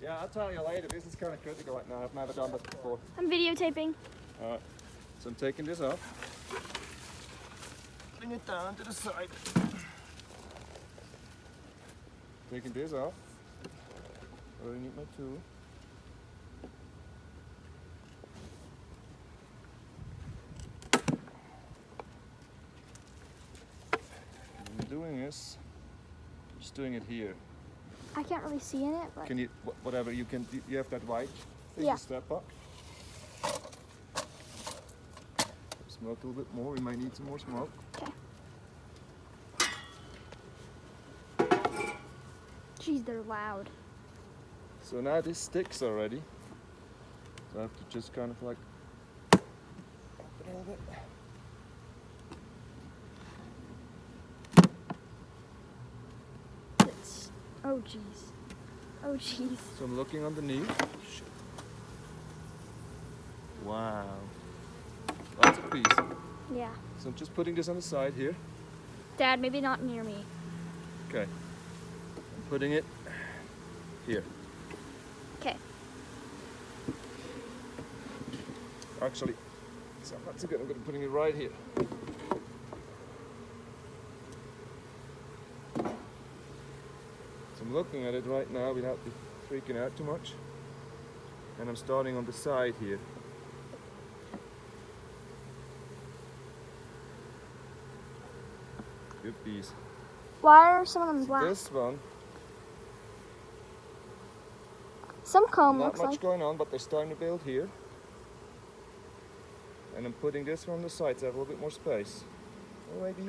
Yeah, I'll tell you later. This is kind of critical right now. I've never done this before. I'm videotaping. Alright, so I'm taking this off. Putting it down to the side. Taking this off. I really need my tool. What I'm doing is just doing it here. I can't really see in it, but Can you, whatever, you can, you have that white? Take Yeah. a step up. Smoke a little bit more, we might need some more smoke. okay. Jeez, they're loud. So now this sticks already. So I have to just kind of like up it a little bit. It's, oh jeez. Oh jeez. So I'm looking underneath. Shit. Wow. That's a piece. Yeah. So I'm just putting this on the side here. Dad, maybe not near me. Okay. I'm putting it here. Okay. Actually, so that's good. I'm going to be putting it right here. So I'm looking at it right now without freaking out too much. And I'm starting on the side here. Good piece. Why are some of them black? This one, Some comb not looks much like. going on, but they're starting to build here. And I'm putting this one on the side so I have a little bit more space. Or maybe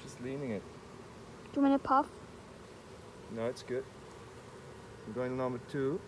just leaning it. Do you want me to puff? No, it's good. I'm going to number 2.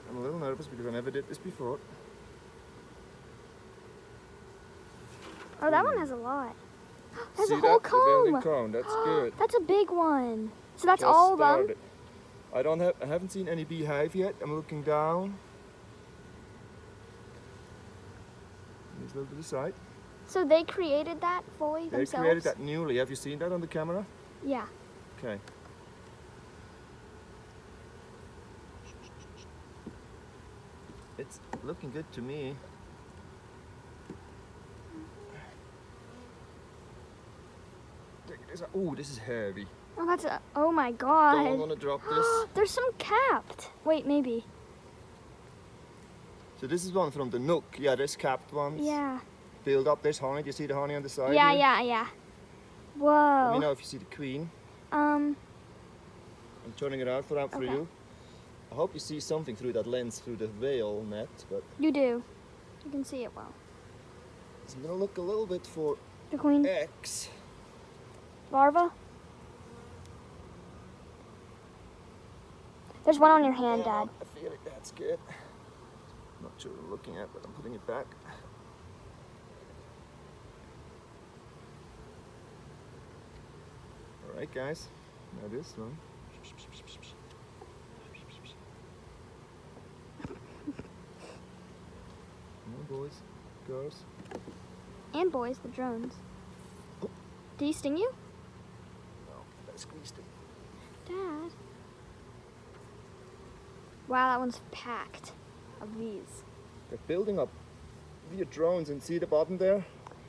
I'm a little nervous because I never did this before. Oh, that one has a lot. There's See a whole that? The building comb. cone. That's good. That's a big one. So that's Just all of them? started. I haven't seen any beehive yet. I'm looking down. These little to the side. So they created that fully They themselves? created that newly. Have you seen that on the camera? Yeah. Okay. It's looking good to me. Oh, this is heavy. Oh, that's a, oh my Don't god. want to drop this. There's some capped. Wait, maybe. So this is one from the Nook. Yeah, there's capped ones. Yeah. Build up. There's honey. Do you see the honey on the side Yeah, here? yeah. Let me Whoa. know if you see the queen. Um, I'm turning it out for Okay. you. I hope you see something through that lens, through the veil net, but you do. You can see it well. so I'm gonna look a little bit for The queen X. larva. There's one on your hand, Yeah, Dad. I feel it. That's good. Not sure what I'm looking at, but I'm putting it back. All right, guys. Now this one. Come on, boys, girls. And boys, the drones. Oh. Did he sting you? No, I squeezed it. Dad. Wow, that one's packed of these. They're building up via drones, and see the bottom there?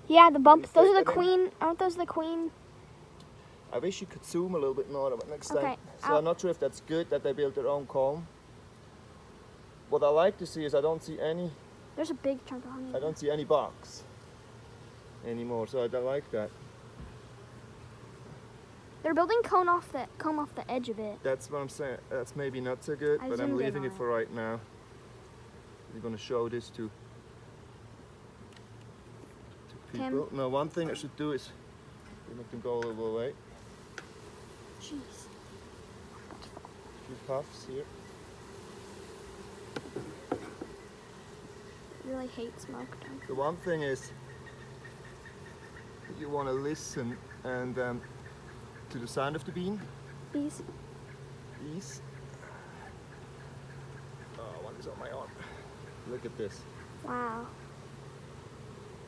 Yeah, the bumps. Those are the They're queen. Aren't those the queen? I wish you could zoom a little bit more but next Okay, time. So I'll- I'm not sure if that's good that they built their own comb. What I like to see is I don't see any There's a big chunk of honey. I don't see any box anymore, so I don't like that. They're building comb off the edge of it. That's what I'm saying. That's maybe not so good, I but I'm zoomed in leaving on it it. for right now. We're gonna show this to Tim? people. No, one thing I should do is make them go a little away. Jeez. A few puffs here. Really hate smoke. Don't The one thing is you want to listen and to the sound of the bean. Bees. Bees. Oh, one is on my arm. Look at this. Wow.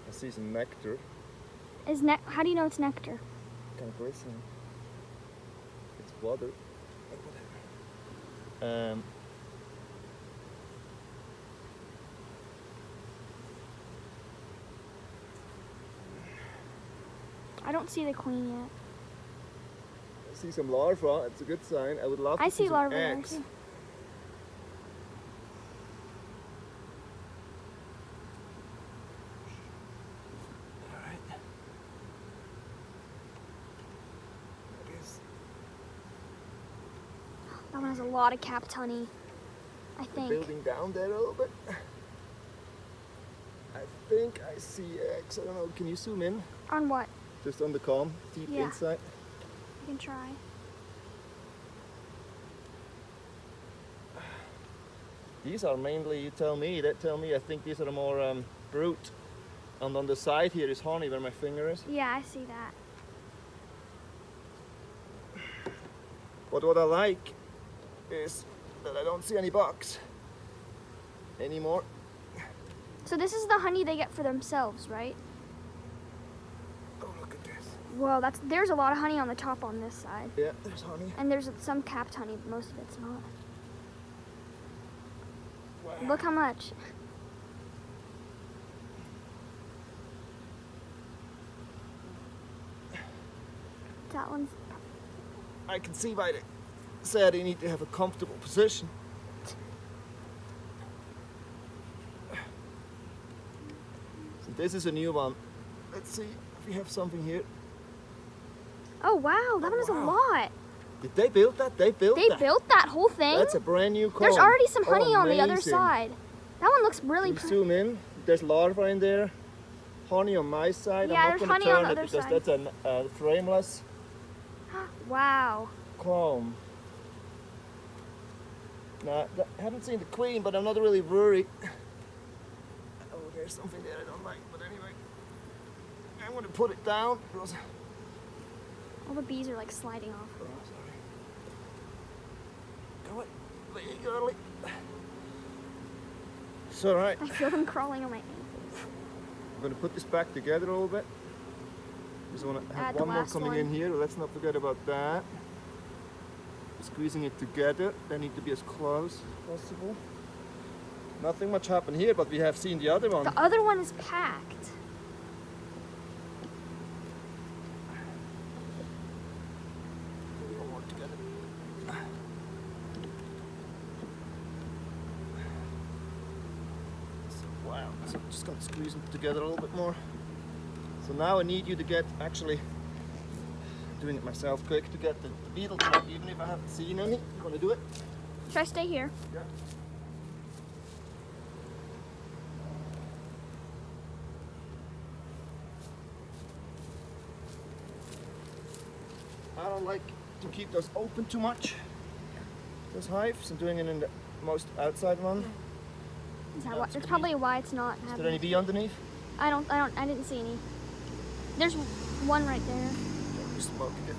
I see some nectar. How do you know it's nectar? Kind of glistening. It's water. Um, I don't see the queen yet. I see some larvae. It's a good sign. I would love to I see see some larvae there eggs. too. Alright. That is. That one has a lot of capped honey. I think. Building down there a little bit. I think I see eggs. I don't know. Can you zoom in? On what? Just on the comb, deep Yeah. inside. You can try. These are mainly, you tell me, I think these are more brute. And on the side here is honey where my finger is. Yeah, I see that. But what I like is that I don't see any bugs anymore. So this is the honey they get for themselves, right? Oh, look at this. Whoa, there's a lot of honey on the top on this side. Yeah, there's honey. And there's some capped honey, but most of it's not. Wow. Look how much. That one's... I can see why they said you need to have a comfortable position. So this is a new one. Let's see if we have something here. Oh wow, that one is a wow. lot. Did they build that? They built They that. built that whole thing? That's a brand new comb. There's already some honey Oh, on the other amazing. side. That one looks really Can you pretty. zoom in? There's larvae in there. Honey on my side. Yeah, I'm there's not going honey to on turn the it other because side. that's a frameless Wow. comb. Now, I haven't seen the queen, but I'm not really worried. Oh, there's something there I don't like. But anyway, I'm going to put it down because... All the bees are like sliding off. Oh, sorry. Go away, girly. It's all right. I feel them crawling on my ankles. I'm going to put this back together a little bit. Just want to have Add the one more last coming one. in here. Let's not forget about that. Squeezing it together. They need to be as close as possible. Nothing much happened here, but we have seen the other one. The other one is packed. One more together. So, wow. So I'm just going to squeeze them together a little bit more. So now I need you to get, actually, doing it myself quick, to get the beetle trap, even if I haven't seen any. I'm going to do it. Should I stay here? Yeah. I don't like to keep those open too much, those hives. I'm doing it in the most outside one. Is that why? That's probably why it's not Is there happening. any bee underneath? I didn't see any. There's one right there. We're smoking it.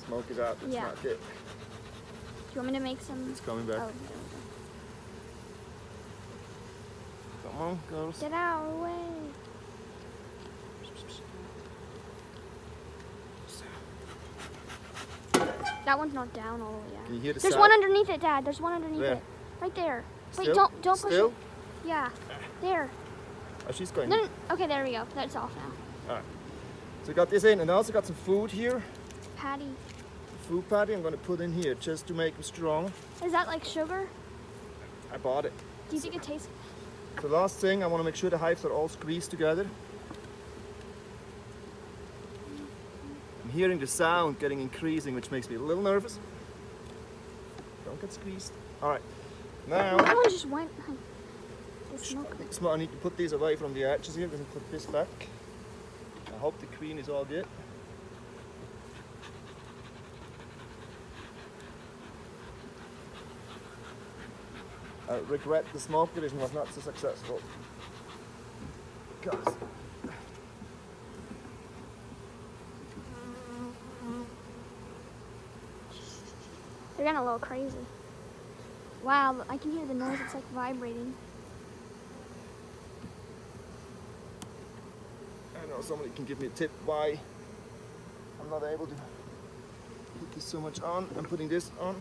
Smoke it out, that's Yeah. not it. Do you want me to make some? It's coming back. Oh, there we Come on, girls. go. Get out of the way. That one's not down all the way Can you yet. hear the There's sound? one underneath it, Dad. There's one underneath Where? it. Right there. Wait, Still? don't push Still? it. Yeah. There. Oh, she's going. No, no. Okay, there we go. That's off now. Alright. So we got this in, and I also got some food here. Patty. Food patty I'm going to put in here just to make them strong. Is that like sugar? I bought it. Do you think it tastes? The last thing, I want to make sure the hives are all squeezed together. I'm hearing the sound getting increasing, which makes me a little nervous. Don't get squeezed. Alright. Now, That one just went. The smoke. I need to put these away from the edges here. Let me put this back. I hope the queen is all good. I regret the smoke division was not so successful. Because They're getting a little crazy. Wow, I can hear the noise. It's like vibrating. I know somebody can give me a tip why I'm not able to put this so much on. I'm putting this on.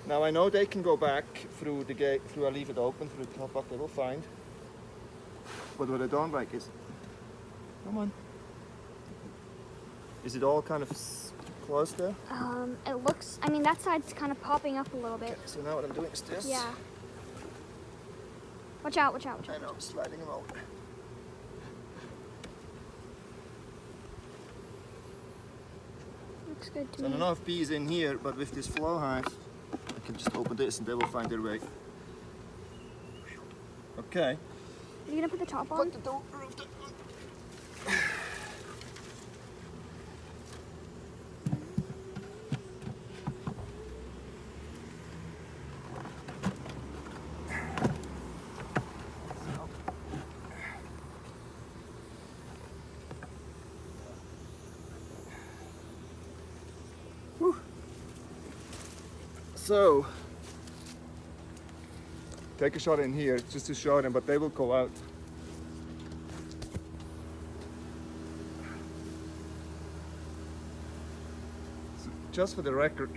Now I know they can go back through the gate, I leave it open through the top box, they will find. But what I don't like is, come on. Is it all kind of closed there? It looks, I mean, that side's kind of popping up a little bit. Okay, so now what I'm doing is this. Yeah. Watch out, watch out, watch out. I know, I'm sliding them over. Looks good to So I me. don't know if B is in here, but with this flow hive, I can just open this and they will find their way. Okay. Are you gonna put the top on? Put the door roof on. So, take a shot in here just to show them, but they will go out. So just for the record,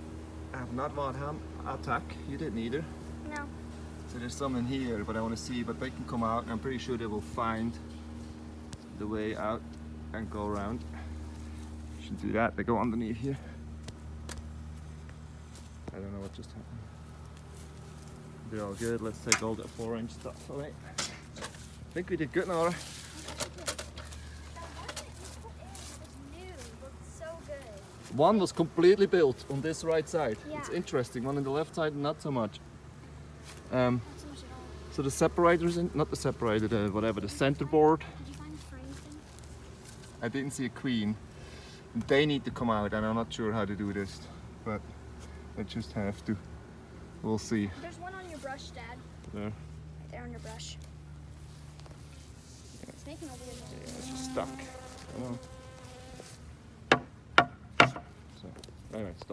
I have not mod ham attack. You didn't either. No. So there's some in here, but I want to see, but they can come out, and I'm pretty sure they will find the way out and go around. Shouldn't do that. They go underneath here. I don't know what just happened. They're all good. Let's take all the 4-inch stuff away. I think we did good, Nora. One was completely built on this right side. Yeah. It's interesting. One on the left side, not so much. Not so much at all. So the separators, not the separator, whatever, the center board. Did you find the frame thing? I didn't see a queen. They need to come out, and I'm not sure how to do this, but I just have to. We'll see. There's one on your brush, Dad. There. Right there on your brush. It's making a weird noise. Yeah, it's just stuck. I know. So, anyway, stop.